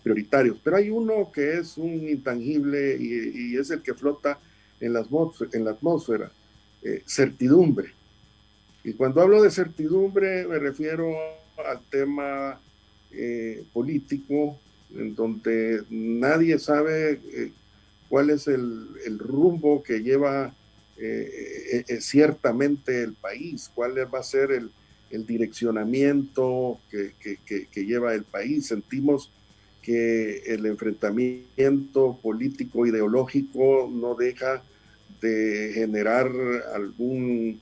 prioritarios, pero hay uno que es un intangible y es el que flota en la atmósfera, certidumbre. Y cuando hablo de certidumbre me refiero al tema político, en donde nadie sabe cuál es el rumbo que lleva ciertamente el país, cuál va a ser el direccionamiento que lleva el país. Sentimos que el enfrentamiento político ideológico no deja de generar algún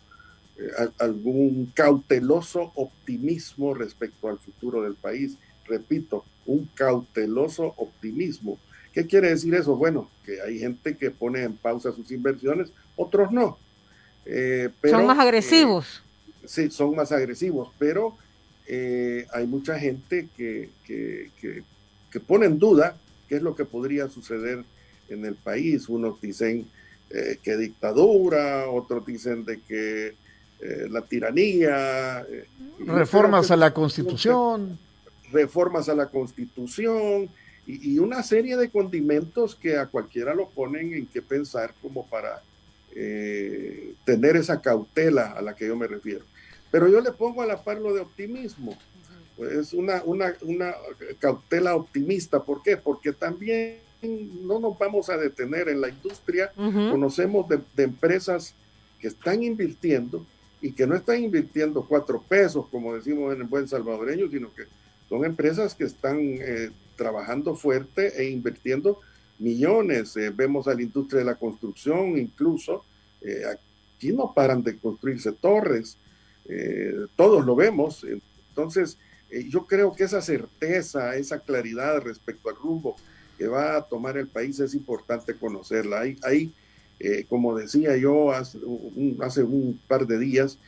cauteloso optimismo respecto al futuro del país. Repito, un cauteloso optimismo. ¿Qué quiere decir eso? Bueno, que hay gente que pone en pausa sus inversiones, otros no. Pero, son más agresivos. Sí, son más agresivos, pero hay mucha gente que pone en duda qué es lo que podría suceder en el país. Unos dicen que dictadura, otros dicen de que la tiranía. Reformas a la Constitución. Reformas a la Constitución y una serie de condimentos que a cualquiera lo ponen en qué pensar como para tener esa cautela a la que yo me refiero. Pero yo le pongo a la par lo de optimismo. Pues una cautela optimista. ¿Por qué? Porque también no nos vamos a detener en la industria. Conocemos de empresas que están invirtiendo y que no están invirtiendo 4 pesos, como decimos en el buen salvadoreño, sino que son empresas que están trabajando fuerte e invirtiendo millones. Vemos a la industria de la construcción, incluso aquí no paran de construirse torres, todos lo vemos. Entonces yo creo que esa certeza, esa claridad respecto al rumbo que va a tomar el país es importante conocerla. Hay como decía yo hace un par de días,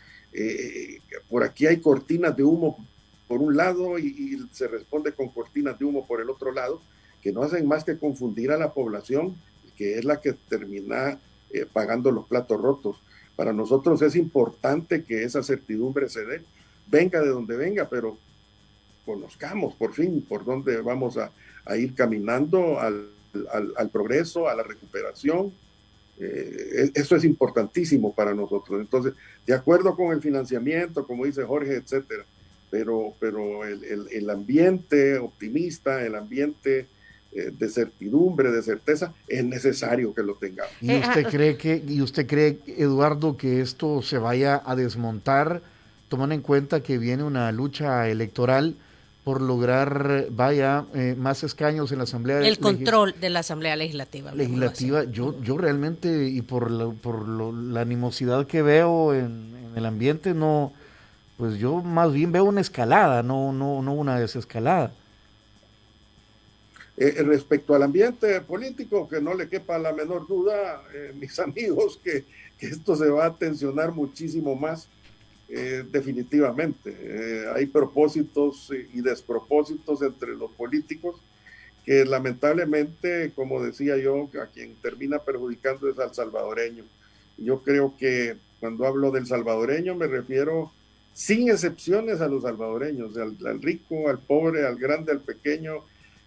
por aquí hay cortinas de humo por un lado y se responde con cortinas de humo por el otro lado, que no hacen más que confundir a la población, que es la que termina pagando los platos rotos. Para nosotros es importante que esa certidumbre se dé, venga de donde venga, pero conozcamos por fin por dónde vamos a ir caminando al progreso, a la recuperación. Eso es importantísimo para nosotros. Entonces, de acuerdo con el financiamiento, como dice Jorge, etcétera, pero el ambiente optimista, el ambiente de certidumbre, de certeza, es necesario que lo tengamos. ¿Y usted cree, Eduardo, que esto se vaya a desmontar, tomando en cuenta que viene una lucha electoral por lograr, más escaños en la Asamblea el control de la Asamblea Legislativa? Yo realmente, y por la animosidad que veo en el ambiente, no, pues yo más bien veo una escalada, no una desescalada. Respecto al ambiente político, que no le quepa la menor duda, mis amigos, que esto se va a tensionar muchísimo más. Definitivamente hay propósitos y despropósitos entre los políticos que lamentablemente, como decía yo, a quien termina perjudicando es al salvadoreño. Yo creo que cuando hablo del salvadoreño me refiero sin excepciones a los salvadoreños, al rico, al pobre, al grande, al pequeño,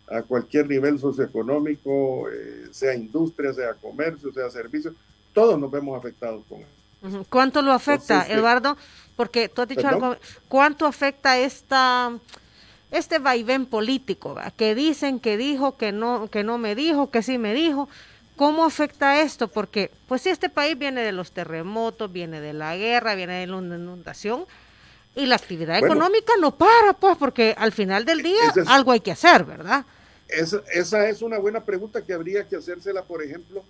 a cualquier nivel socioeconómico, sea industria, sea comercio, sea servicio, todos nos vemos afectados con eso. ¿Cuánto lo afecta, entonces, Eduardo? Porque tú has dicho algo, ¿cuánto afecta este vaivén político? ¿Va? Que dicen que dijo, que no me dijo, que sí me dijo. ¿Cómo afecta esto? Porque, pues si este país viene de los terremotos, viene de la guerra, viene de la inundación, y la actividad económica no para, pues, porque al final del día algo hay que hacer, ¿verdad? Esa es una buena pregunta que habría que hacérsela, por ejemplo,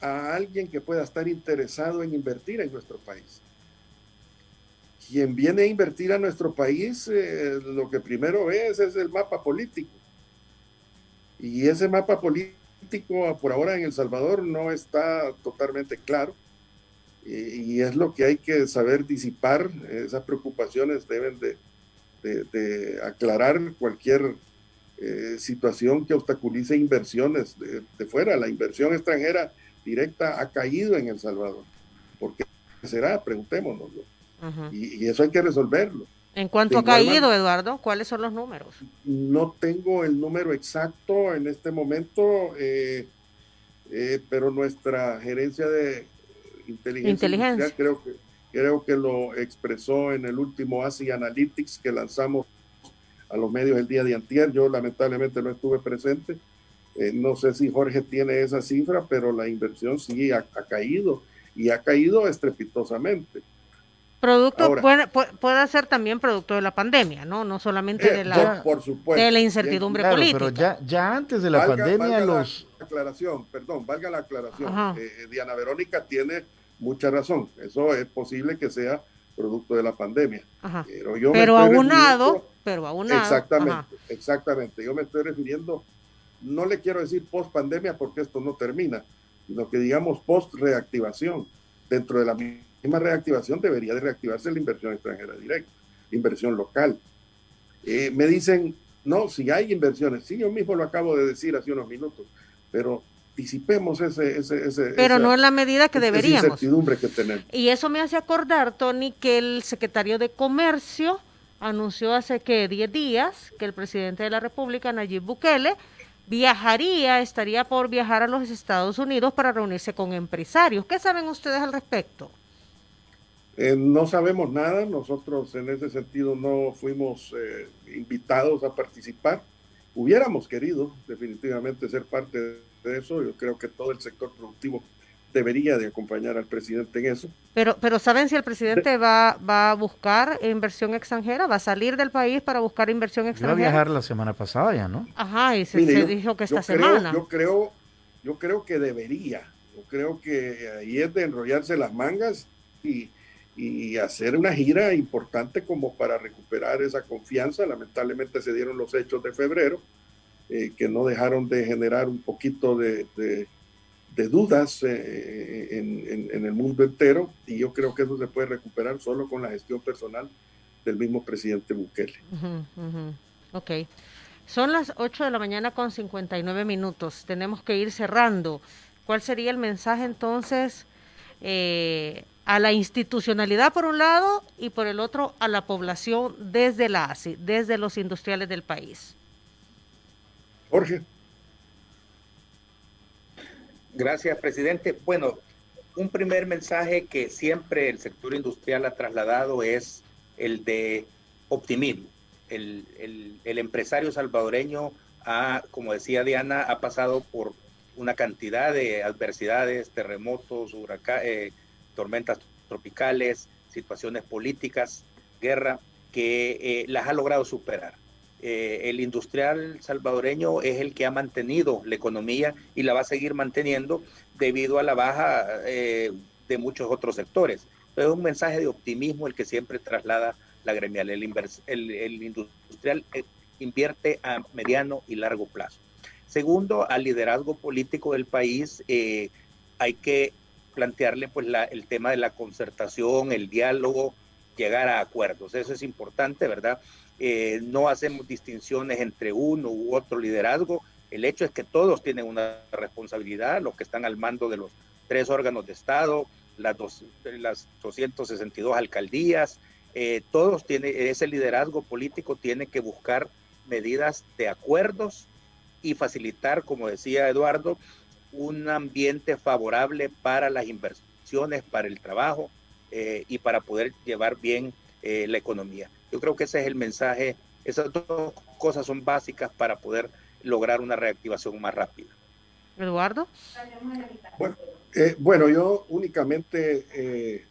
a alguien que pueda estar interesado en invertir en nuestro país. Quien viene a invertir a nuestro país, lo que primero ve es el mapa político. Y ese mapa político, por ahora en El Salvador, no está totalmente claro. Y es lo que hay que saber disipar. Esas preocupaciones deben de aclarar cualquier situación que obstaculice inversiones de fuera. La inversión extranjera directa ha caído en El Salvador. ¿Por qué será? Preguntémonoslo. Y eso hay que resolverlo. ¿En cuánto ha caído, Eduardo? ¿Cuáles son los números? No tengo el número exacto en este momento, pero nuestra gerencia de inteligencia industrial creo que lo expresó en el último ASI Analytics que lanzamos a los medios el día de antier. Yo lamentablemente no estuve presente. No sé si Jorge tiene esa cifra, pero la inversión sí ha caído, y ha caído estrepitosamente. Producto puede ser también producto de la pandemia, no solamente de la, por supuesto, de la incertidumbre política. Pero ya antes de la pandemia valga la aclaración. Diana Verónica tiene mucha razón. Eso es posible que sea producto de la pandemia. Pero aunado. Exactamente. Yo me estoy refiriendo, no le quiero decir post pandemia porque esto no termina, sino que digamos post reactivación. Dentro de la misma reactivación debería de reactivarse la inversión extranjera directa, inversión local. Me dicen, no, si hay inversiones, sí, yo mismo lo acabo de decir hace unos minutos, pero disipemos pero no en la medida que deberíamos. Esa incertidumbre que tenemos. Y eso me hace acordar, Tony, que el secretario de Comercio anunció hace 10 días que el presidente de la República, Nayib Bukele, estaría por viajar a los Estados Unidos para reunirse con empresarios. ¿Qué saben ustedes al respecto? No sabemos nada. Nosotros en ese sentido no fuimos invitados a participar. Hubiéramos querido definitivamente ser parte de eso. Yo creo que todo el sector productivo debería de acompañar al presidente en eso. Pero ¿saben si el presidente va a buscar inversión extranjera? ¿Va a salir del país para buscar inversión extranjera? Iba a viajar la semana pasada ya, ¿no? Ajá, y se dijo que esta semana. Yo creo que debería. Yo creo que ahí es de enrollarse las mangas y hacer una gira importante como para recuperar esa confianza. Lamentablemente se dieron los hechos de febrero, que no dejaron de generar un poquito de dudas en el mundo entero, y yo creo que eso se puede recuperar solo con la gestión personal del mismo presidente Bukele. Ok. Son las 8 de la mañana con 59 minutos. Tenemos que ir cerrando. ¿Cuál sería el mensaje entonces a la institucionalidad por un lado y por el otro a la población desde la ASI, desde los industriales del país? Jorge. Gracias, presidente. Bueno, un primer mensaje que siempre el sector industrial ha trasladado es el de optimismo. El empresario salvadoreño como decía Diana, ha pasado por una cantidad de adversidades, terremotos, tormentas tropicales, situaciones políticas, guerra, que las ha logrado superar. El industrial salvadoreño es el que ha mantenido la economía y la va a seguir manteniendo debido a la baja de muchos otros sectores. Entonces es un mensaje de optimismo el que siempre traslada la gremial. El industrial invierte a mediano y largo plazo. Segundo, al liderazgo político del país hay que plantearle pues el tema de la concertación, el diálogo, llegar a acuerdos. Eso es importante, ¿verdad? No hacemos distinciones entre uno u otro liderazgo. El hecho es que todos tienen una responsabilidad, los que están al mando de los 3 órganos de Estado, las 262 alcaldías, todos tienen, ese liderazgo político tiene que buscar medidas de acuerdos y facilitar, como decía Eduardo, un ambiente favorable para las inversiones, para el trabajo y para poder llevar bien la economía. Yo creo que ese es el mensaje. Esas 2 cosas son básicas para poder lograr una reactivación más rápida. Eduardo. Bueno, yo únicamente,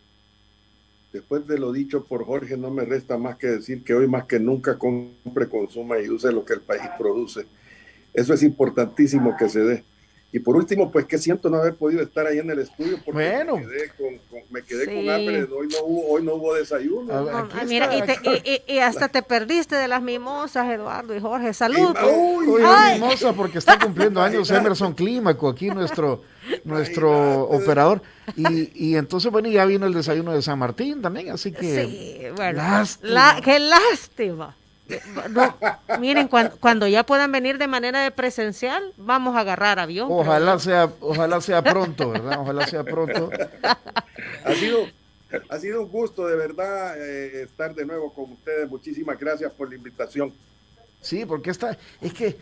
después de lo dicho por Jorge, no me resta más que decir que hoy más que nunca compre, consuma y use lo que el país produce. Eso es importantísimo que se dé. Y por último, pues que siento no haber podido estar ahí en el estudio porque me quedé con hambre. Hoy no hubo desayuno. Mira, y hasta te perdiste de las mimosas, Eduardo y Jorge. Salud. Hoy mimosa porque está cumpliendo años Emerson Clímaco, aquí nuestro operador. Y entonces, bueno, ya vino el desayuno de San Martín también, así que... Sí, bueno. Lástima. ¡Qué lástima! No, miren, cuando ya puedan venir de manera de presencial, vamos a agarrar avión. Ojalá sea pronto, ¿verdad? Ojalá sea pronto. Ha sido un gusto de verdad estar de nuevo con ustedes. Muchísimas gracias por la invitación. Sí, porque es que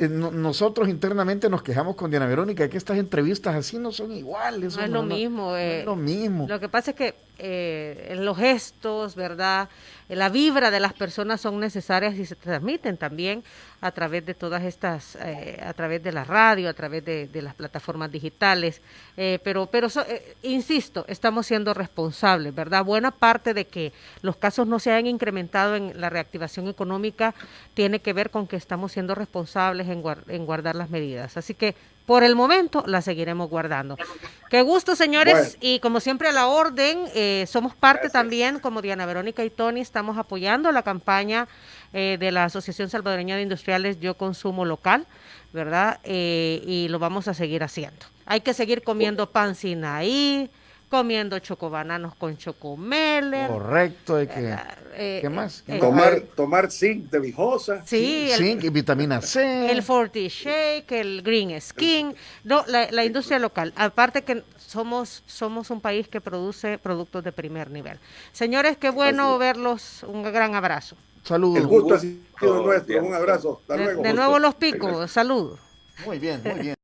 nosotros internamente nos quejamos con Diana Verónica que estas entrevistas así no son iguales. No es lo mismo. No es lo mismo. Lo que pasa es que los gestos, ¿verdad? La vibra de las personas son necesarias y se transmiten también a través de todas estas, a través de la radio, a través de las plataformas digitales. Pero insisto, estamos siendo responsables, ¿verdad? Buena parte de que los casos no se hayan incrementado en la reactivación económica tiene que ver con que estamos siendo responsables en guardar las medidas. Así que por el momento la seguiremos guardando. Qué gusto, señores, bueno. Y como siempre a la orden, somos parte también, como Diana Verónica y Tony, estamos apoyando la campaña de la Asociación Salvadoreña de Industriales Yo Consumo Local, ¿verdad? Y lo vamos a seguir haciendo. Hay que seguir comiendo pan Sinaí, comiendo chocobananos con chocomeler. Correcto, hay que... ¿qué más? Tomar zinc de Vijosa. Sí, zinc y vitamina C. El Forty Shake, el Green Skin. No, la industria local. Aparte que somos un país que produce productos de primer nivel. Señores, qué bueno verlos. Un gran abrazo. Saludos. El gusto ha sido nuestro. Un abrazo. Hasta luego. De nuevo los picos. Saludos. Muy bien, muy bien.